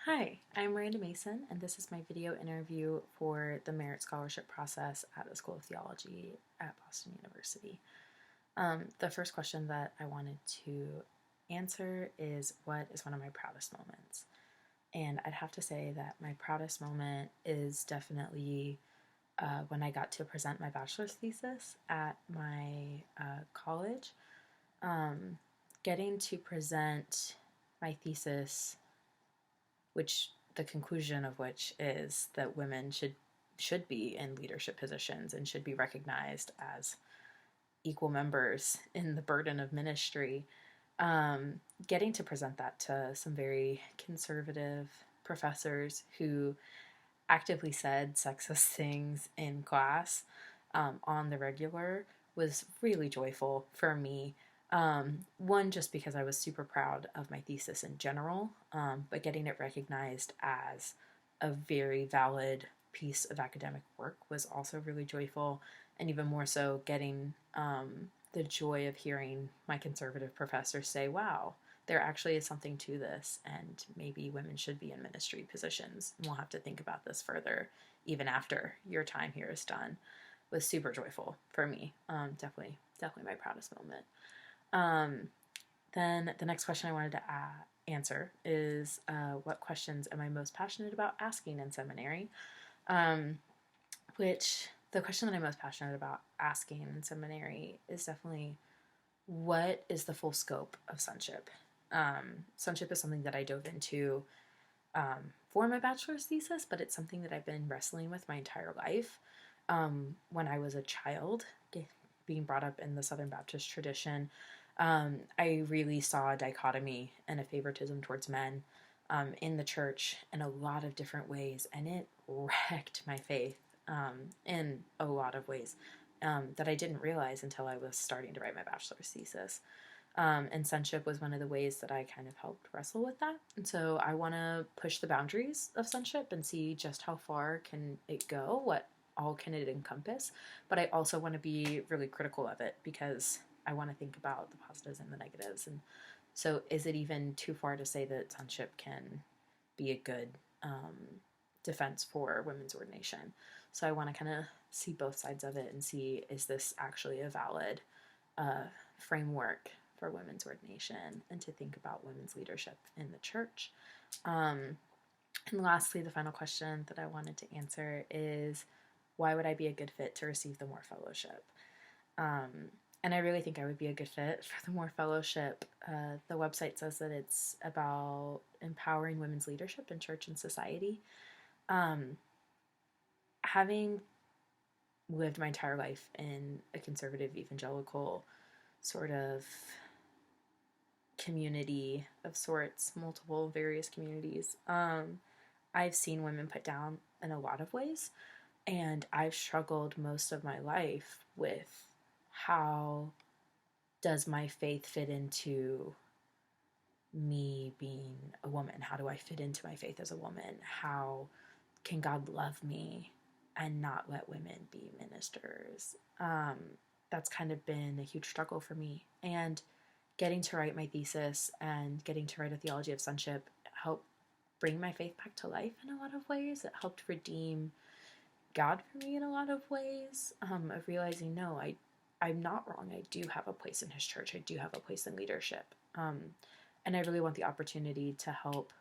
Hi, I'm Miranda Mason, and this is my video interview for the Merit Scholarship process at the School of Theology at Boston University. The first question that I wanted to answer is, what is one of my proudest moments? And I'd have to say that my proudest moment is definitely when I got to present my bachelor's thesis at my college. Getting to present my thesis, which the conclusion of which is that women should be in leadership positions and should be recognized as equal members in the burden of ministry. Getting to present that to some very conservative professors who actively said sexist things in class on the regular was really joyful for me. One, just because I was super proud of my thesis in general, but getting it recognized as a very valid piece of academic work was also really joyful, and even more so getting the joy of hearing my conservative professors say, wow, there actually is something to this, and maybe women should be in ministry positions, and we'll have to think about this further even after your time here is done, was super joyful for me. Definitely my proudest moment. Then the next question I wanted to answer is, what questions am I most passionate about asking in seminary? Which the question that I'm most passionate about asking in seminary is definitely, what is the full scope of sonship? Sonship is something that I dove into for my bachelor's thesis, but it's something that I've been wrestling with my entire life. When I was a child, being brought up in the Southern Baptist tradition, I really saw a dichotomy and a favoritism towards men in the church in a lot of different ways, and it wrecked my faith in a lot of ways that I didn't realize until I was starting to write my bachelor's thesis. And sonship was one of the ways that I kind of helped wrestle with that. And so I want to push the boundaries of sonship and see just how far can it go, what all can it encompass. But I also want to be really critical of it, because I want to think about the positives and the negatives. And so is it even too far to say that sonship can be a good defense for women's ordination? So I want to kind of see both sides of it and see, is this actually a valid framework for women's ordination, and to think about women's leadership in the church. And lastly, the final question that I wanted to answer is, why would I be a good fit to receive the Moore Fellowship? And I really think I would be a good fit for the Moore Fellowship. The website says that it's about empowering women's leadership in church and society. Having lived my entire life in a conservative evangelical sort of community of sorts, multiple various communities, I've seen women put down in a lot of ways, and I've struggled most of my life with, how does my faith fit into me being a woman? How do I fit into my faith as a woman? How can God love me and not let women be ministers? That's kind of been a huge struggle for me. And getting to write my thesis and getting to write a theology of sonship helped bring my faith back to life in a lot of ways. It helped redeem God for me in a lot of ways, of realizing, no, I'm not wrong. I do have a place in his church. I do have a place in leadership. And I really want the opportunity to help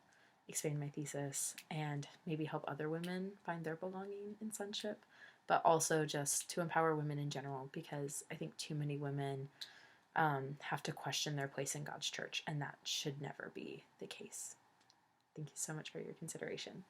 expand my thesis and maybe help other women find their belonging in sonship, but also just to empower women in general, because I think too many women have to question their place in God's church, and that should never be the case. Thank you so much for your consideration.